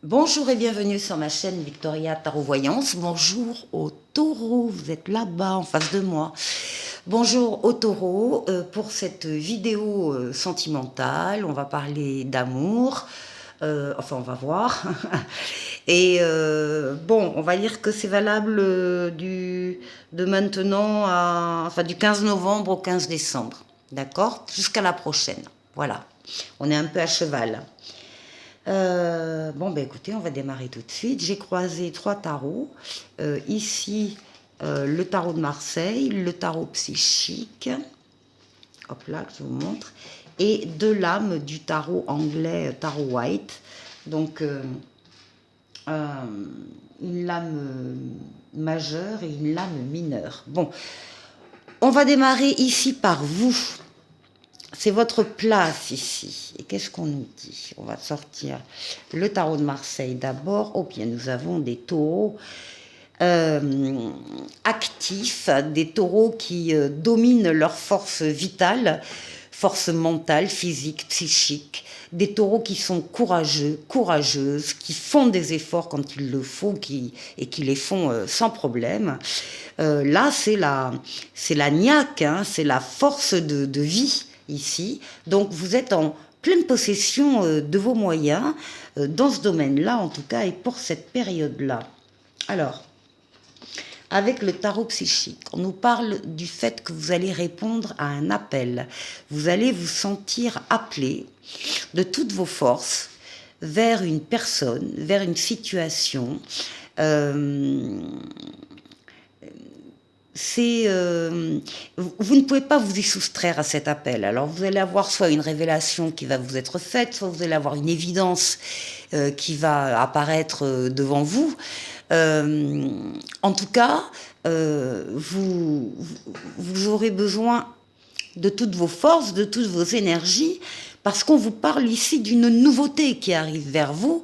Bonjour et bienvenue sur ma chaîne Victoria Tarot Voyance. Bonjour aux taureaux, vous êtes là-bas en face de moi. Bonjour aux taureaux, pour cette vidéo sentimentale, on va parler d'amour, enfin on va voir. Et bon, on va dire que c'est valable de maintenant enfin du 15 novembre au 15 décembre, d'accord? Jusqu'à la prochaine, voilà. On est un peu à cheval. Bon, ben écoutez, on va démarrer tout de suite. J'ai croisé 3 tarots. Ici, le tarot de Marseille, le tarot psychique. Hop là, je vous montre. Et 2 lames du tarot anglais, tarot white. Donc, une lame majeure et une lame mineure. Bon, on va démarrer ici par vous. C'est votre place ici. Et qu'est-ce qu'on nous dit? On va sortir le tarot de Marseille d'abord. Oh bien, nous avons des taureaux actifs, des taureaux qui dominent leur force vitale, force mentale, physique, psychique. Des taureaux qui sont courageux, courageuses, qui font des efforts quand il le faut et qui les font sans problème. Là, c'est la niaque, hein, c'est la force de vie ici. Donc, vous êtes en pleine possession de vos moyens, dans ce domaine-là, en tout cas, et pour cette période-là. Alors, avec le tarot psychique, on nous parle du fait que vous allez répondre à un appel. Vous allez vous sentir appelé de toutes vos forces vers une personne, vers une situation. Vous ne pouvez pas vous y soustraire à cet appel. Alors vous allez avoir soit une révélation qui va vous être faite, soit vous allez avoir une évidence qui va apparaître devant vous. En tout cas, vous aurez besoin de toutes vos forces, de toutes vos énergies, parce qu'on vous parle ici d'une nouveauté qui arrive vers vous,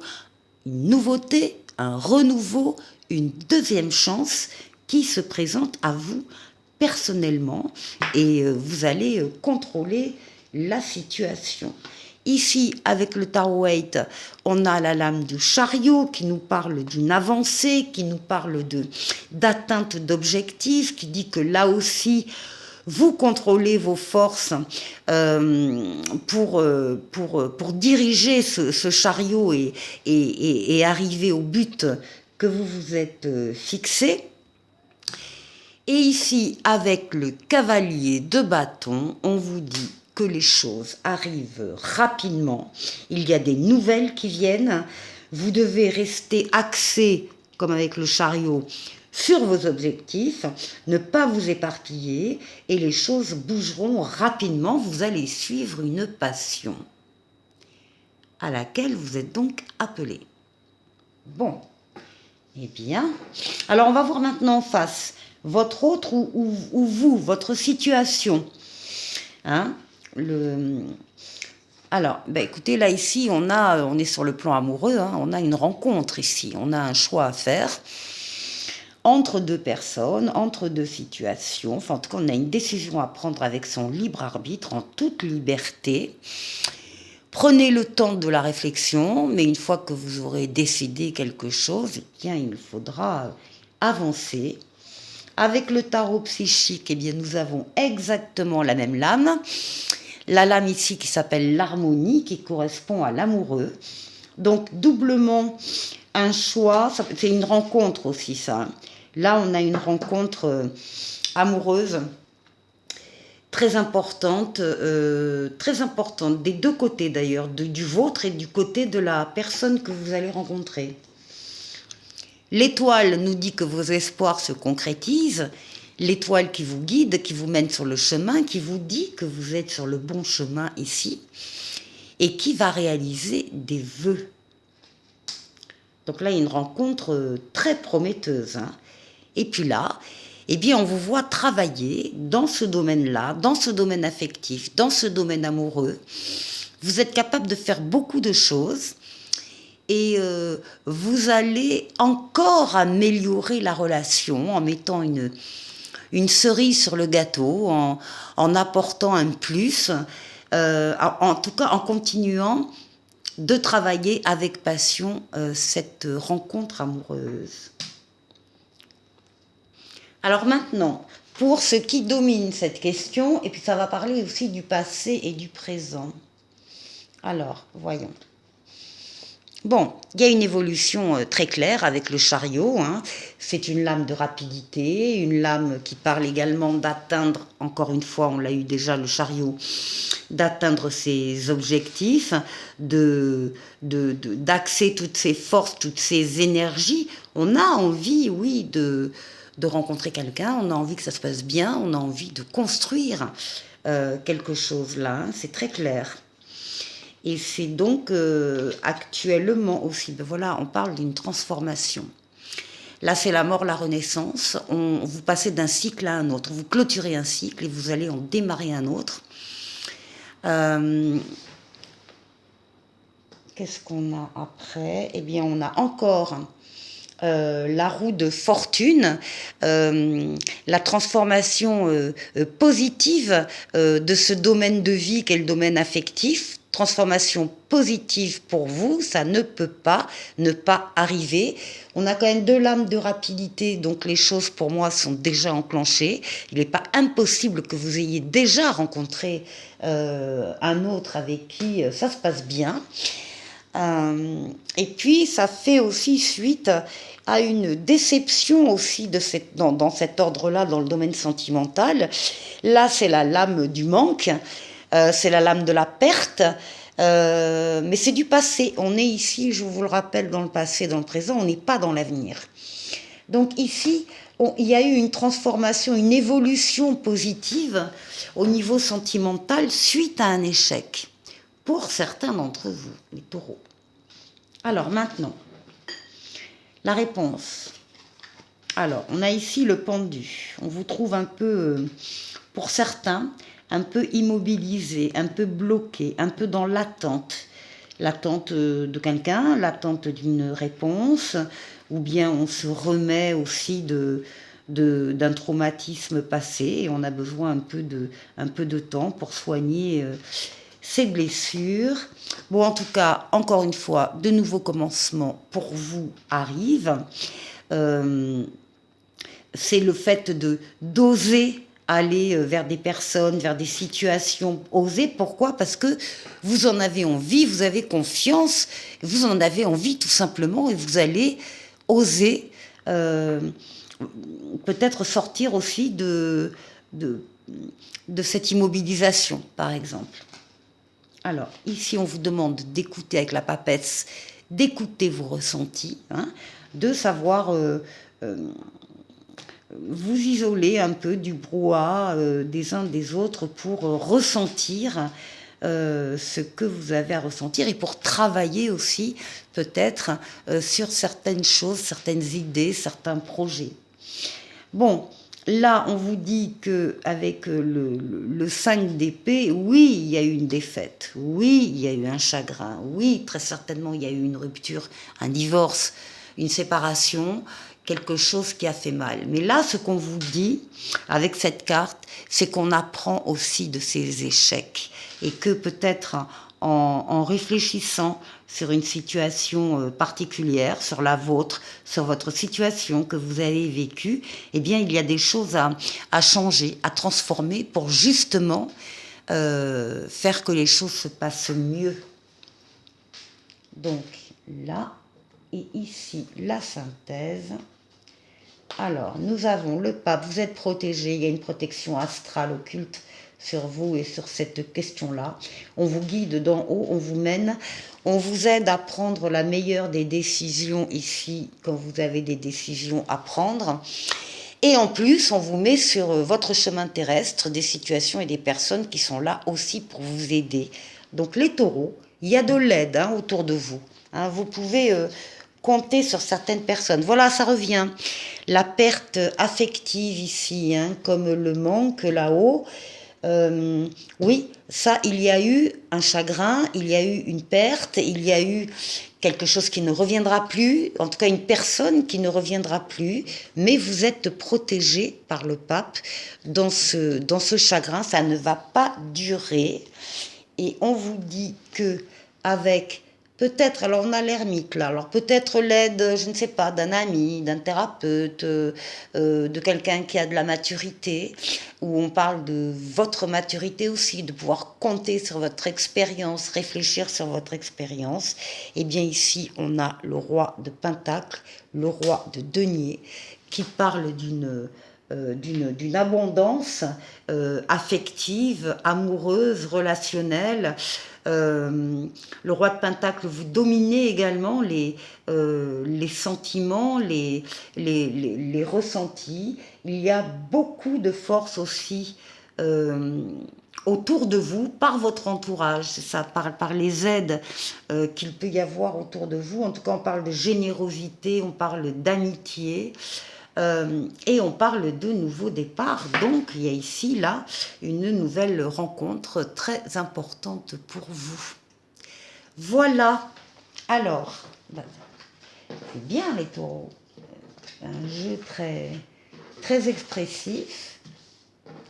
une nouveauté, un renouveau, une deuxième chance qui se présente à vous personnellement, et vous allez contrôler la situation. Ici, avec le tarot Waite, on a la lame du chariot qui nous parle d'une avancée, qui nous parle d'atteinte d'objectifs, qui dit que là aussi, vous contrôlez vos forces pour diriger ce chariot et arriver au but que vous vous êtes fixé. Et ici, avec le cavalier de bâton, on vous dit que les choses arrivent rapidement. Il y a des nouvelles qui viennent. Vous devez rester axé, comme avec le chariot, sur vos objectifs, ne pas vous éparpiller et les choses bougeront rapidement. Vous allez suivre une passion à laquelle vous êtes donc appelé. Bon, eh bien, alors on va voir maintenant en face votre autre ou vous, votre situation. Hein, alors, ben écoutez, là ici, on est sur le plan amoureux, hein, on a une rencontre ici, on a un choix à faire entre deux personnes, entre deux situations. Enfin, en tout cas, on a une décision à prendre avec son libre arbitre, en toute liberté. Prenez le temps de la réflexion, mais une fois que vous aurez décidé quelque chose, eh bien, il faudra avancer. Avec le tarot psychique, eh bien, nous avons exactement la même lame. La lame ici qui s'appelle l'harmonie, qui correspond à l'amoureux. Donc, doublement un choix, c'est une rencontre aussi, ça. Là, on a une rencontre amoureuse très importante des deux côtés d'ailleurs, du vôtre et du côté de la personne que vous allez rencontrer. L'étoile nous dit que vos espoirs se concrétisent, l'étoile qui vous guide, qui vous mène sur le chemin, qui vous dit que vous êtes sur le bon chemin ici, et qui va réaliser des vœux. Donc là, il y a une rencontre très prometteuse. Hein. Et puis là, eh bien, on vous voit travailler dans ce domaine-là, dans ce domaine affectif, dans ce domaine amoureux. Vous êtes capable de faire beaucoup de choses. Et vous allez encore améliorer la relation en mettant une cerise sur le gâteau, en apportant un plus, en tout cas en continuant de travailler avec passion cette rencontre amoureuse. Alors maintenant, pour ce qui domine cette question, et puis ça va parler aussi du passé et du présent. Alors, voyons. Bon, il y a une évolution très claire avec le chariot. Hein. C'est une lame de rapidité, une lame qui parle également d'atteindre, encore une fois, on l'a eu déjà le chariot, d'atteindre ses objectifs, d'axer toutes ses forces, toutes ses énergies. On a envie, oui, de rencontrer quelqu'un, on a envie que ça se passe bien, on a envie de construire quelque chose là, hein, c'est très clair. Et c'est donc actuellement aussi, ben voilà, on parle d'une transformation. Là, c'est la mort, la renaissance. Vous passez d'un cycle à un autre. Vous clôturez un cycle et vous allez en démarrer un autre. Qu'est-ce qu'on a après? Eh bien, on a encore la roue de fortune, la transformation positive de ce domaine de vie qu'est le domaine affectif. Transformation positive pour vous, ça ne peut pas ne pas arriver. On a quand même 2 lames de rapidité, donc les choses pour moi sont déjà enclenchées. Il n'est pas impossible que vous ayez déjà rencontré un autre avec qui ça se passe bien. Et puis ça fait aussi suite à une déception aussi dans cet ordre-là, dans le domaine sentimental. Là, c'est la lame du manque, c'est la lame de la perte, mais c'est du passé. On est ici, je vous le rappelle, dans le passé, dans le présent, on n'est pas dans l'avenir. Donc ici, il y a eu une transformation, une évolution positive au niveau sentimental suite à un échec. Pour certains d'entre vous, les taureaux. Alors maintenant, la réponse. Alors, on a ici le pendu. On vous trouve un peu, pour certains, un peu immobilisé, un peu bloqué, un peu dans l'attente. L'attente de quelqu'un, l'attente d'une réponse, ou bien on se remet aussi d'un traumatisme passé et on a besoin un peu de temps pour soigner ces blessures. Bon, en tout cas, encore une fois, de nouveaux commencements pour vous arrivent. C'est le fait d'oser aller vers des personnes, vers des situations. Oser, pourquoi? Parce que vous en avez envie, vous avez confiance, vous en avez envie tout simplement et vous allez oser peut-être sortir aussi de cette immobilisation, par exemple. Alors, ici, on vous demande d'écouter avec la papesse, d'écouter vos ressentis, hein, de savoir vous isoler un peu du brouhaha des uns des autres pour ressentir ce que vous avez à ressentir et pour travailler aussi peut-être sur certaines choses, certaines idées, certains projets. Bon, là, on vous dit qu'avec le 5 d'épée, oui, il y a eu une défaite, oui, il y a eu un chagrin, oui, très certainement, il y a eu une rupture, un divorce, une séparation, quelque chose qui a fait mal. Mais là, ce qu'on vous dit avec cette carte, c'est qu'on apprend aussi de ces échecs et que peut-être en réfléchissant sur une situation particulière, sur la vôtre, sur votre situation que vous avez vécue, eh bien, il y a des choses à changer, à transformer pour justement faire que les choses se passent mieux. Donc, là, et ici, la synthèse. Alors, nous avons le pape, vous êtes protégé, il y a une protection astrale occulte sur vous et sur cette question-là. On vous guide d'en haut, on vous mène, on vous aide à prendre la meilleure des décisions ici, quand vous avez des décisions à prendre. Et en plus, on vous met sur votre chemin terrestre des situations et des personnes qui sont là aussi pour vous aider. Donc les taureaux, il y a de l'aide autour de vous. Vous pouvez compter sur certaines personnes. Voilà, ça revient. La perte affective ici, comme le manque là-haut. Oui, ça, il y a eu un chagrin, il y a eu une perte, il y a eu quelque chose qui ne reviendra plus, en tout cas une personne qui ne reviendra plus, mais vous êtes protégé par le pape dans ce chagrin, ça ne va pas durer. Et on vous dit que avec peut-être, alors on a l'ermite là, alors peut-être l'aide, je ne sais pas, d'un ami, d'un thérapeute, de quelqu'un qui a de la maturité, où on parle de votre maturité aussi, de pouvoir compter sur votre expérience, réfléchir sur votre expérience. Et bien ici, on a le roi de Pentacle, le roi de Denier, qui parle d'une abondance affective, amoureuse, relationnelle. Le roi de Pentacle, vous dominez également les sentiments, les ressentis. Il y a beaucoup de force aussi autour de vous, par votre entourage, c'est ça, par les aides qu'il peut y avoir autour de vous. En tout cas, on parle de générosité, on parle d'amitié. Et on parle de nouveau départ, donc il y a ici, là, une nouvelle rencontre très importante pour vous. Voilà, alors, c'est bien les taureaux, un jeu très, très expressif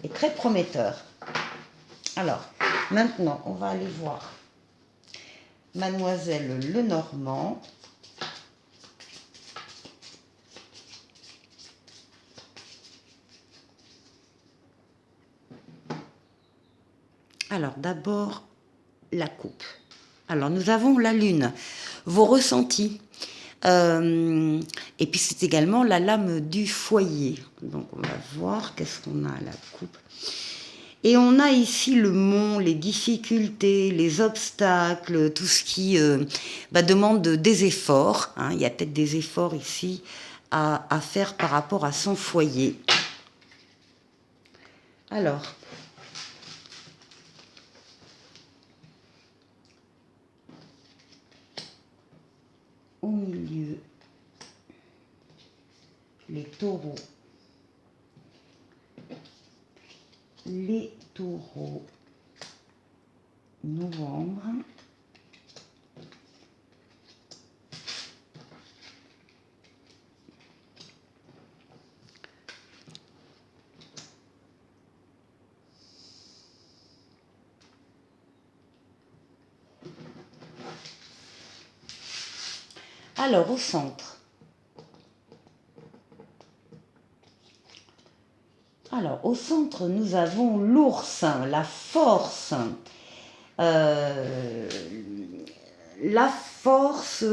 et très prometteur. Alors, maintenant, on va aller voir Mademoiselle Lenormand. Alors, d'abord, la coupe. Alors, nous avons la lune, vos ressentis. Et puis, c'est également la lame du foyer. Donc, on va voir qu'est-ce qu'on a à la coupe. Et on a ici le mont, les difficultés, les obstacles, tout ce qui demande des efforts. Hein. Il y a peut-être des efforts ici à faire par rapport à son foyer. Alors, au milieu, les taureaux. Les taureaux, novembre. Alors, au centre. Alors, au centre, nous avons l'ours, la force. La force,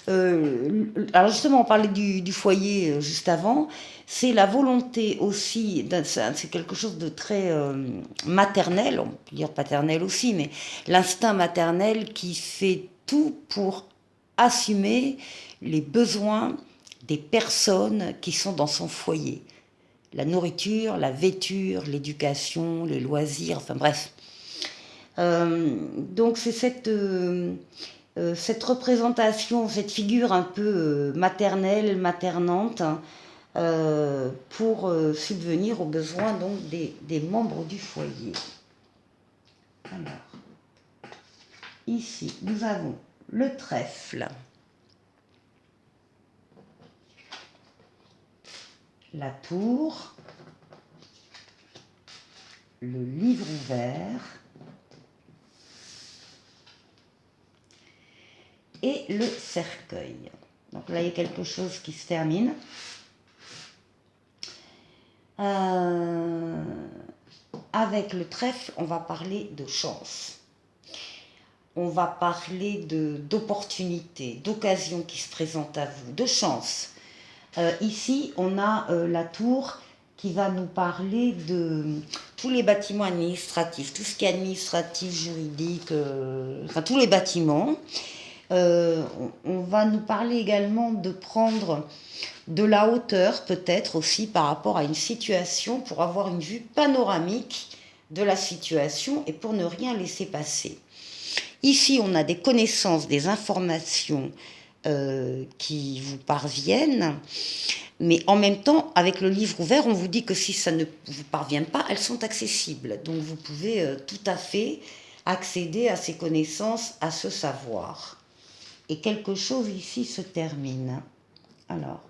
alors justement on parlait du foyer juste avant, c'est la volonté aussi, c'est quelque chose de très maternel, on peut dire paternel aussi, mais l'instinct maternel qui fait tout pour assumer les besoins des personnes qui sont dans son foyer. La nourriture, la vêture, l'éducation, les loisirs, enfin bref. Donc c'est cette représentation, cette figure un peu maternelle, maternante, pour subvenir aux besoins donc des membres du foyer. Alors, ici, nous avons le trèfle, la tour, le livre ouvert et le cercueil. Donc là, il y a quelque chose qui se termine. Avec le trèfle, on va parler de chance. On va parler d'opportunités, d'occasions qui se présentent à vous, de chance. Ici, on a la tour qui va nous parler de tous les bâtiments administratifs, tout ce qui est administratif, juridique, enfin tous les bâtiments. On va nous parler également de prendre de la hauteur peut-être aussi par rapport à une situation pour avoir une vue panoramique de la situation et pour ne rien laisser passer. Ici, on a des connaissances, des informations qui vous parviennent, mais en même temps, avec le livre ouvert, on vous dit que si ça ne vous parvient pas, elles sont accessibles. Donc vous pouvez tout à fait accéder à ces connaissances, à ce savoir. Et quelque chose ici se termine. Alors.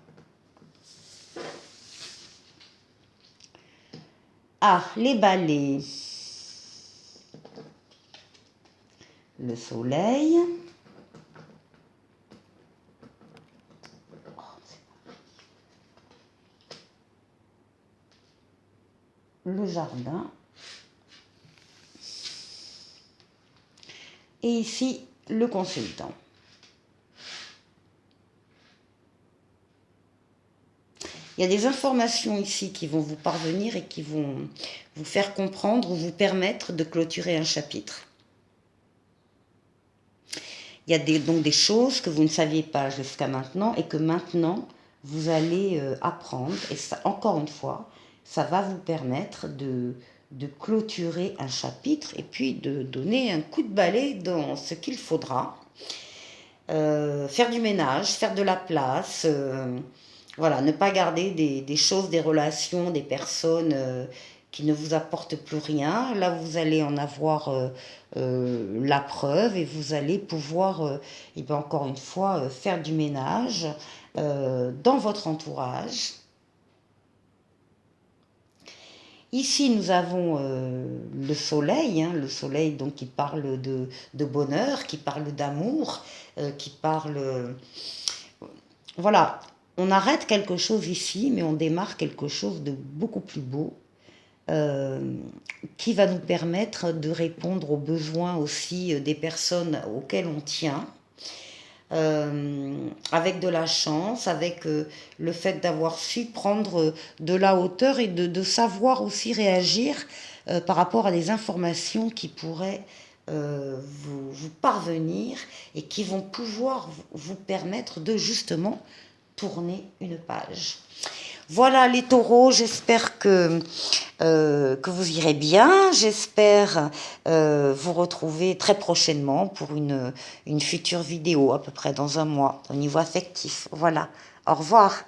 Ah, les balais. Le soleil. le jardin. Et ici, le consultant. Il y a des informations ici qui vont vous parvenir et qui vont vous faire comprendre ou vous permettre de clôturer un chapitre. Il y a donc des choses que vous ne saviez pas jusqu'à maintenant et que maintenant, vous allez apprendre. Et ça, encore une fois, ça va vous permettre de clôturer un chapitre et puis de donner un coup de balai dans ce qu'il faudra. Faire du ménage, faire de la place, voilà, ne pas garder des choses, des relations, des personnes qui ne vous apportent plus rien. Là, vous allez en avoir la preuve et vous allez pouvoir, et bien encore une fois, faire du ménage dans votre entourage. Ici, nous avons le soleil donc qui parle de bonheur, qui parle d'amour, qui parle... voilà, on arrête quelque chose ici, mais on démarre quelque chose de beaucoup plus beau, qui va nous permettre de répondre aux besoins aussi des personnes auxquelles on tient. Avec de la chance, avec le fait d'avoir su prendre de la hauteur et de savoir aussi réagir par rapport à des informations qui pourraient vous parvenir et qui vont pouvoir vous permettre de justement tourner une page. Voilà les taureaux, j'espère que vous irez bien. J'espère vous retrouver très prochainement pour une future vidéo, à peu près dans un mois, au niveau affectif. Voilà, au revoir.